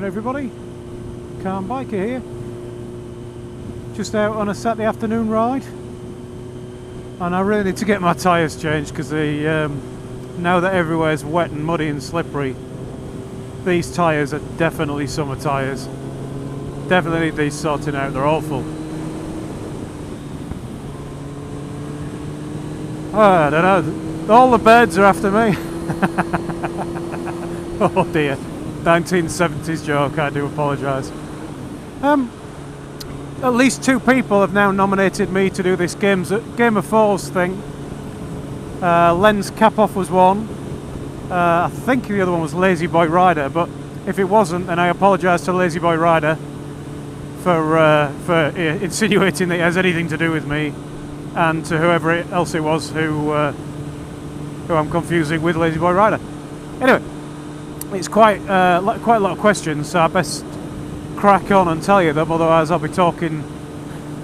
afternoon everybody, Calm Biker here. Just out on a Saturday afternoon ride, and I really need to get my tyres changed because now that everywhere's wet and muddy and slippery, these tyres are definitely summer tyres. Definitely need these sorting out, they're awful. I don't know, all the birds are after me. Oh dear, 1970s joke, I do apologise. At least 2 people have now nominated me to do this Game of Fours thing. Len's Cap-Off was one. I think the other one was Lazy Boy Rider, but if it wasn't, then I apologise to Lazy Boy Rider for insinuating that it has anything to do with me, and to whoever else it was who I'm confusing with Lazy Boy Rider. Anyway, it's quite a lot of questions, so I best crack on and tell you them, otherwise I'll be talking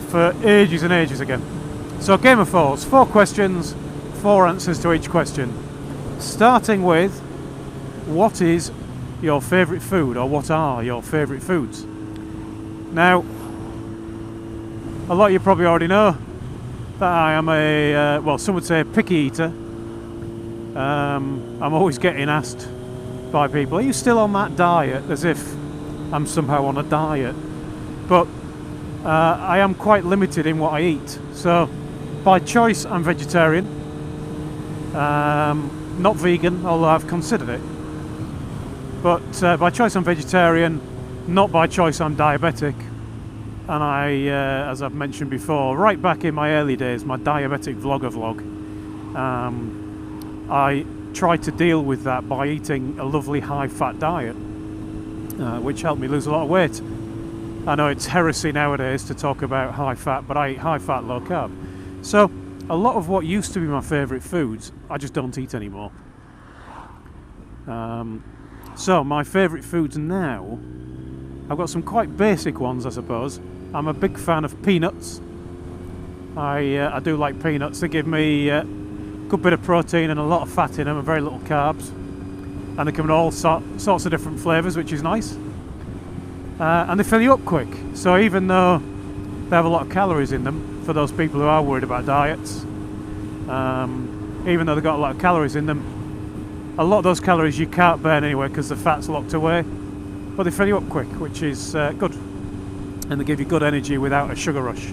for ages and ages again. So Game of Fours, 4 questions, 4 answers to each question. Starting with, what is your favourite food, or what are your favourite foods? Now, a lot of you probably already know that I am a, well, some would say a picky eater. I'm always getting asked by people, are you still on that diet? As if I'm somehow on a diet. But I am quite limited in what I eat. So by choice I'm vegetarian. Not vegan, although I've considered it. But by choice I'm vegetarian, not by choice I'm diabetic. And I, as I've mentioned before, right back in my early days, my diabetic vlogger vlog, I tried to deal with that by eating a lovely high-fat diet, which helped me lose a lot of weight. I know it's heresy nowadays to talk about high-fat, but I eat high-fat, low-carb. So a lot of what used to be my favourite foods, I just don't eat anymore. So my favourite foods now, I've got some quite basic ones, I suppose. I'm a big fan of peanuts. I do like peanuts. They give me good bit of protein and a lot of fat in them and very little carbs, and they come in all sorts of different flavours, which is nice, and they fill you up quick. So even though they have a lot of calories in them, for those people who are worried about diets, even though they've got a lot of calories in them, a lot of those calories you can't burn anyway because the fat's locked away, but they fill you up quick, which is good, and they give you good energy without a sugar rush.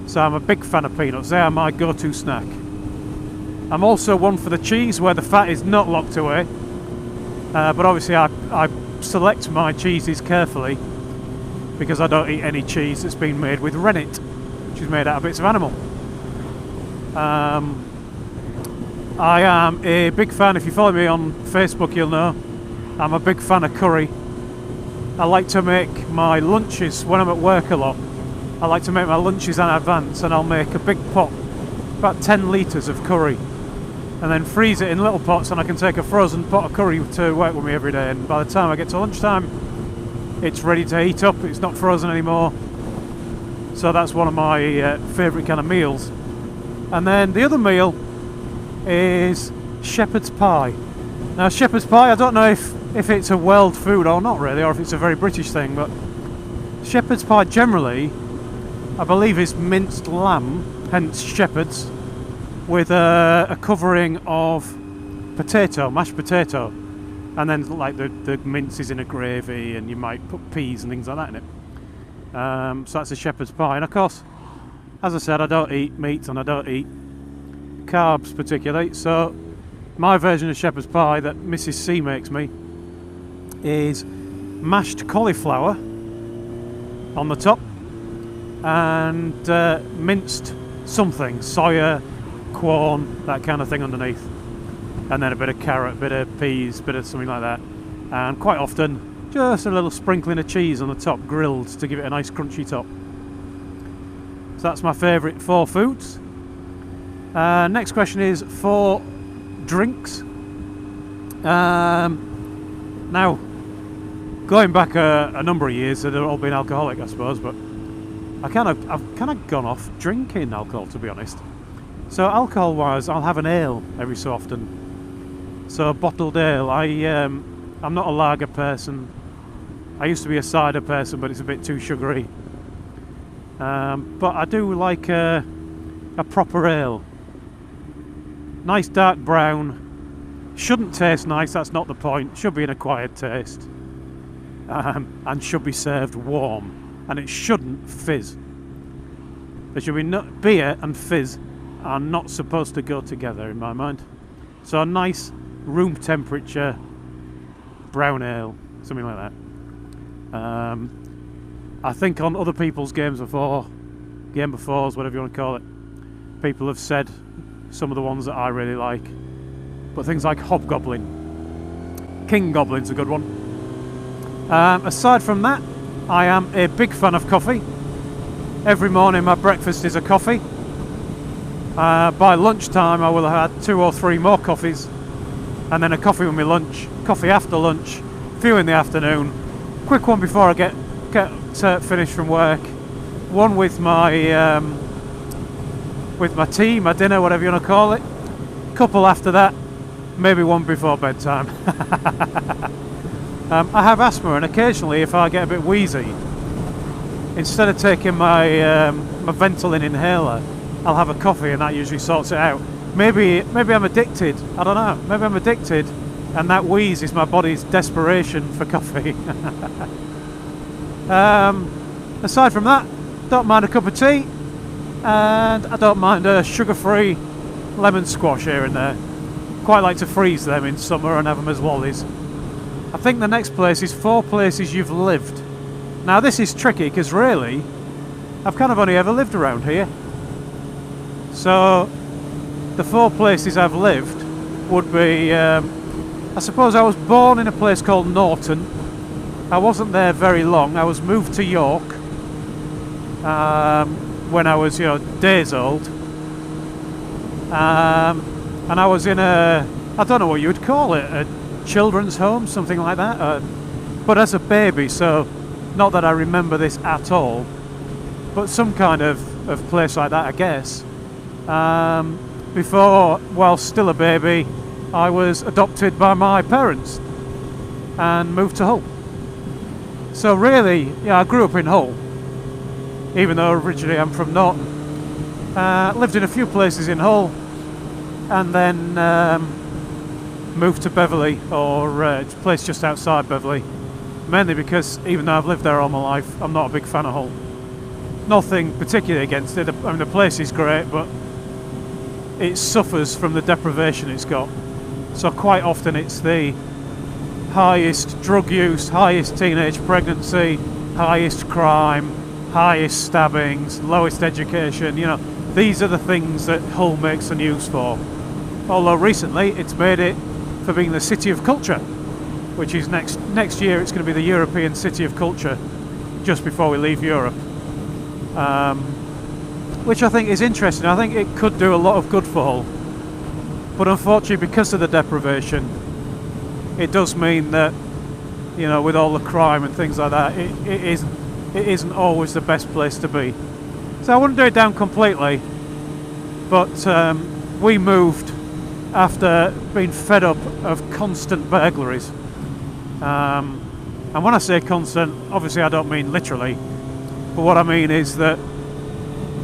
So I'm a big fan of peanuts. They are my go-to snack. I'm also one for the cheese where the fat is not locked away, but obviously I select my cheeses carefully because I don't eat any cheese that's been made with rennet, which is made out of bits of animal. I am a big fan, if you follow me on Facebook you'll know, I'm a big fan of curry. I like to make my lunches when I'm at work a lot. I like to make my lunches in advance, and I'll make a big pot, about 10 litres of curry, and then freeze it in little pots, and I can take a frozen pot of curry to work with me every day, and by the time I get to lunchtime it's ready to heat up, it's not frozen anymore. So that's one of my favourite kind of meals. And then the other meal is shepherd's pie. Now shepherd's pie, I don't know if it's a world food or not really, or if it's a very British thing, but shepherd's pie generally, I believe, is minced lamb, hence shepherd's, with a covering of potato, mashed potato, and then like the mince is in a gravy, and you might put peas and things like that in it. So that's a shepherd's pie. And of course, as I said, I don't eat meat and I don't eat carbs particularly, so my version of shepherd's pie that Mrs. C makes me is mashed cauliflower on the top and minced something, soya, corn, that kind of thing underneath, and then a bit of carrot, bit of peas, bit of something like that, and quite often just a little sprinkling of cheese on the top, grilled, to give it a nice crunchy top. So that's my favourite 4 foods. Next question is for drinks. Now, going back a number of years, they've all been alcoholic, I suppose, but I've kind of gone off drinking alcohol, to be honest. So alcohol-wise, I'll have an ale every so often. So bottled ale. I'm not a lager person. I used to be a cider person, but it's a bit too sugary. But I do like a proper ale. Nice dark brown. Shouldn't taste nice, that's not the point. Should be an acquired taste. And should be served warm. And it shouldn't fizz. There should be no, beer and fizz are not supposed to go together in my mind. So a nice room temperature brown ale, something like that. I think on other people's games before, Game Befores, whatever you want to call it, people have said some of the ones that I really like. But things like Hobgoblin, King Goblin's a good one. Aside from that, I am a big fan of coffee. Every morning my breakfast is a coffee. By lunchtime I will have had 2 or 3 more coffees, and then a coffee with my lunch, coffee after lunch, a few in the afternoon, quick one before I get finished from work, one with my tea, my dinner, whatever you want to call it, couple after that, maybe one before bedtime. I have asthma, and occasionally if I get a bit wheezy, instead of taking my Ventolin inhaler, I'll have a coffee, and that usually sorts it out. Maybe I'm addicted, I don't know, maybe I'm addicted, and that wheeze is my body's desperation for coffee. Aside from that, don't mind a cup of tea, and I don't mind a sugar-free lemon squash here and there. Quite like to freeze them in summer and have them as lollies. I think the next place is 4 places you've lived. Now this is tricky because really, I've kind of only ever lived around here. So the 4 places I've lived would be, I suppose I was born in a place called Norton. I wasn't there very long. I was moved to York when I was, days old. And I was in I don't know what you would call it, a children's home, something like that. But as a baby, so not that I remember this at all, but some kind of place like that, I guess. Before, while still a baby, I was adopted by my parents and moved to Hull. So really, yeah, I grew up in Hull, even though originally I'm from Norton. Lived in a few places in Hull, and then moved to Beverley, or a place just outside Beverley, mainly because even though I've lived there all my life, I'm not a big fan of Hull. Nothing particularly against it. I mean, the place is great, but it suffers from the deprivation it's got. So quite often it's the highest drug use, highest teenage pregnancy, highest crime, highest stabbings, lowest education. These are the things that Hull makes the news for. Although recently it's made it for being the City of Culture, which is next year it's going to be the European City of Culture, just before we leave Europe. Which I think is interesting. I think it could do a lot of good for Hull. But unfortunately, because of the deprivation, it does mean that, with all the crime and things like that, it isn't always the best place to be. So I wouldn't do it down completely, but we moved after being fed up of constant burglaries. And when I say constant, obviously I don't mean literally, but what I mean is that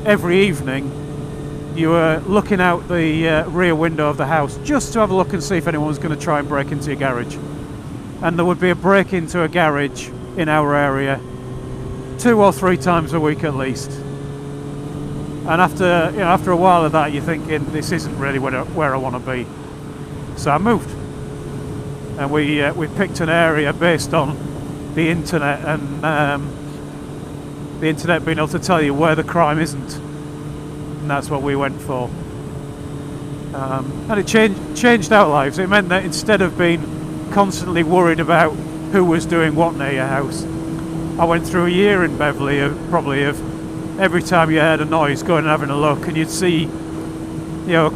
every evening you were looking out the rear window of the house just to have a look and see if anyone was going to try and break into your garage. And there would be a break into a garage in our area 2 or 3 times a week at least. And after a while of that, you're thinking, this isn't really where I want to be. So I moved, and we picked an area based on the internet, and the internet being able to tell you where the crime isn't, and that's what we went for. And it changed our lives. It meant that instead of being constantly worried about who was doing what near your house, I went through a year in Beverley of every time you heard a noise, going and having a look, and you'd see,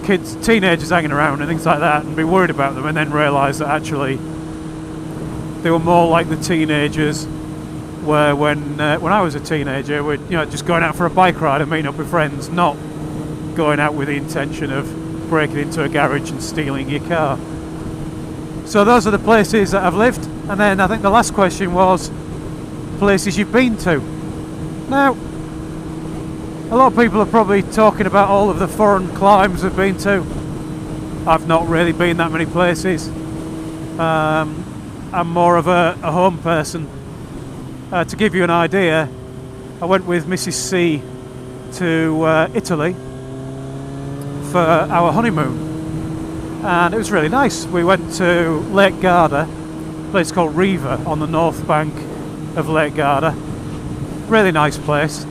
kids, teenagers hanging around and things like that, and be worried about them, and then realise that actually they were more like the teenagers were when I was a teenager. We're just going out for a bike ride and meeting up with friends, not going out with the intention of breaking into a garage and stealing your car. So those are the places that I've lived. And then I think the last question was, places you've been to. Now, a lot of people are probably talking about all of the foreign climes I've been to. I've not really been that many places. I'm more of a home person. To give you an idea, I went with Mrs. C to Italy for our honeymoon, and it was really nice. We went to Lake Garda, a place called Riva on the north bank of Lake Garda. Really nice place,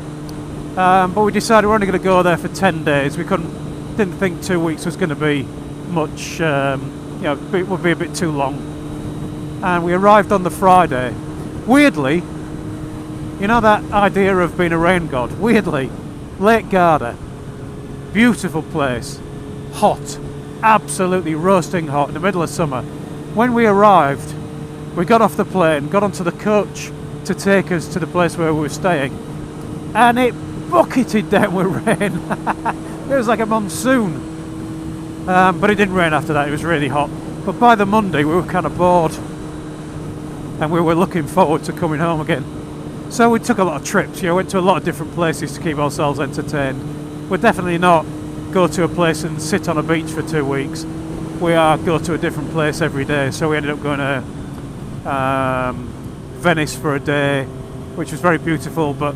but we decided we're only going to go there for 10 days. We didn't think 2 weeks was going to be much, it would be a bit too long. And we arrived on the Friday. Weirdly, you know that idea of being a rain god? Weirdly, Lake Garda, beautiful place, hot, absolutely roasting hot in the middle of summer. When we arrived, we got off the plane, got onto the coach to take us to the place where we were staying, and it bucketed down with rain. It was like a monsoon, but it didn't rain after that. It was really hot. But by the Monday we were kind of bored, and we were looking forward to coming home again. So we took a lot of trips. Went to a lot of different places to keep ourselves entertained. We'll definitely not go to a place and sit on a beach for 2 weeks. We go to a different place every day. So we ended up going to Venice for a day, which was very beautiful, but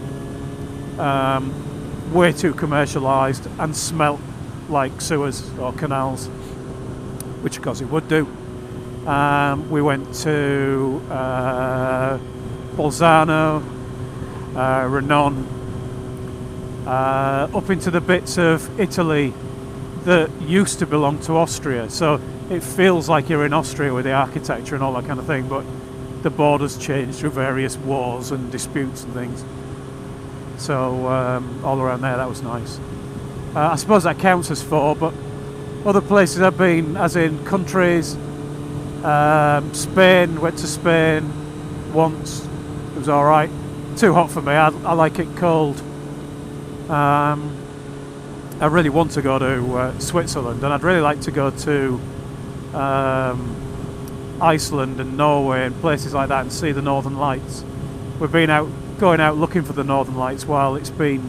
way too commercialised and smelt like sewers or canals, which of course it would do. We went to Bolzano, Renon, up into the bits of Italy that used to belong to Austria. So it feels like you're in Austria with the architecture and all that kind of thing, but the borders changed through various wars and disputes and things. So all around there, that was nice. I suppose that counts as 4, but other places I've been, as in countries, Spain, went to Spain once. It was alright. Too hot for me. I like it cold. I really want to go to Switzerland, and I'd really like to go to Iceland and Norway and places like that and see the Northern Lights. We've been going out looking for the Northern Lights while it's been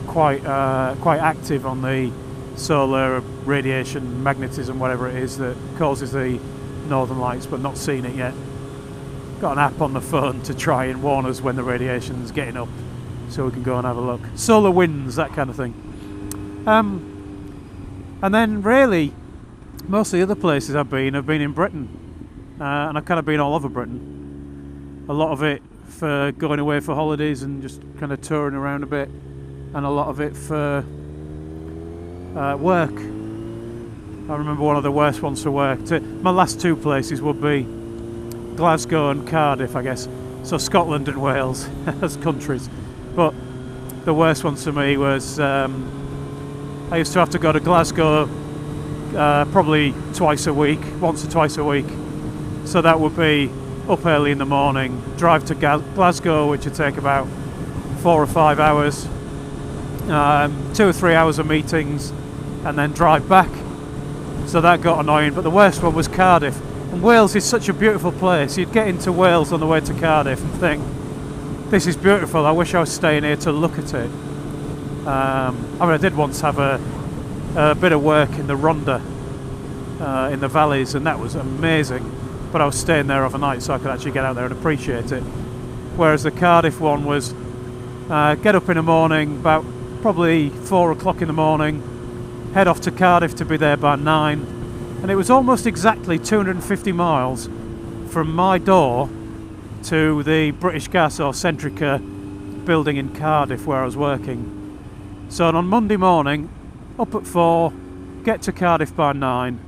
quite active on the solar radiation, magnetism, whatever it is that causes the Northern Lights, but not seen it yet. Got an app on the phone to try and warn us when the radiation's getting up, so we can go and have a look. Solar winds, that kind of thing. And then really, most of the other places I've been in Britain, and I've kind of been all over Britain. A lot of it for going away for holidays and just kind of touring around a bit, and a lot of it for work. I remember one of the worst ones for work. My last 2 places would be Glasgow and Cardiff, I guess. So Scotland and Wales as countries. But the worst ones for me was I used to have to go to Glasgow probably once or twice a week. So that would be up early in the morning, drive to Glasgow, which would take about 4 or 5 hours, 2 or 3 hours of meetings, and then drive back. So that got annoying. But the worst one was Cardiff. And Wales is such a beautiful place. You'd get into Wales on the way to Cardiff and think, this is beautiful, I wish I was staying here to look at it. I did once have a bit of work in the Rhondda, in the valleys, and that was amazing. But I was staying there overnight, so I could actually get out there and appreciate it. Whereas the Cardiff one was get up in the morning, about probably 4 o'clock in the morning, head off to Cardiff to be there by 9. And it was almost exactly 250 miles from my door to the British Gas or Centrica building in Cardiff where I was working. So on Monday morning, up at 4, get to Cardiff by 9.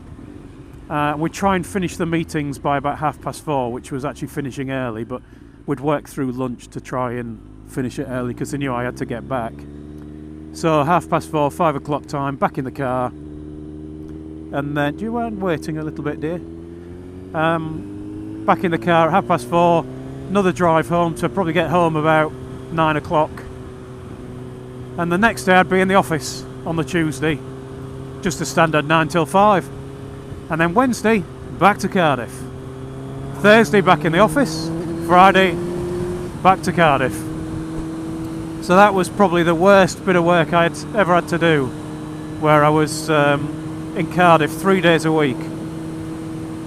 We'd try and finish the meetings by about 4:30, which was actually finishing early, but we'd work through lunch to try and finish it early because they knew I had to get back. So 4:30, 5 o'clock time, back in the car. And then, do you mind waiting a little bit, dear? Back in the car at 4:30, another drive home to probably get home about 9 o'clock. And the next day I'd be in the office on the Tuesday, just a standard 9 till 5. And then Wednesday, back to Cardiff. Thursday back in the office. Friday, back to Cardiff. So that was probably the worst bit of work I'd ever had to do, where I was in Cardiff 3 days a week.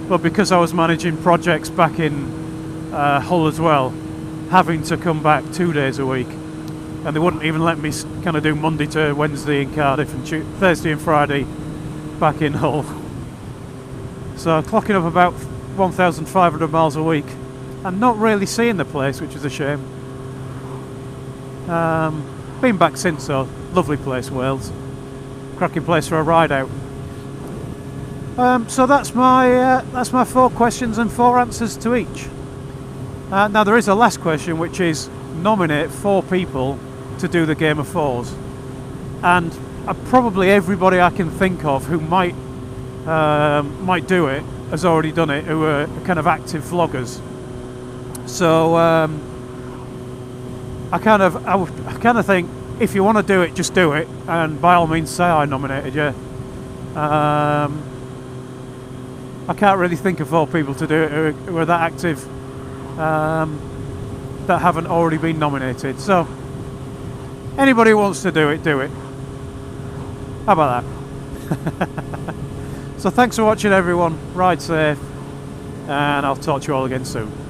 But because I was managing projects back in Hull as well, having to come back 2 days a week, and they wouldn't even let me kind of do Monday to Wednesday in Cardiff and Thursday and Friday back in Hull. So clocking up about 1,500 miles a week and not really seeing the place, which is a shame. Been back since though. Lovely place, Wales. Cracking place for a ride out. So that's my 4 questions and 4 answers to each. Now there is a last question, which is nominate 4 people to do the game of 4s, and probably everybody I can think of who might do it has already done it, who are kind of active vloggers. So I kind of think if you want to do it, just do it, and by all means say I nominated you. I can't really think of 4 people to do it who are that active that haven't already been nominated. So anybody who wants to do it, do it. How about that? So thanks for watching everyone, ride safe, and I'll talk to you all again soon.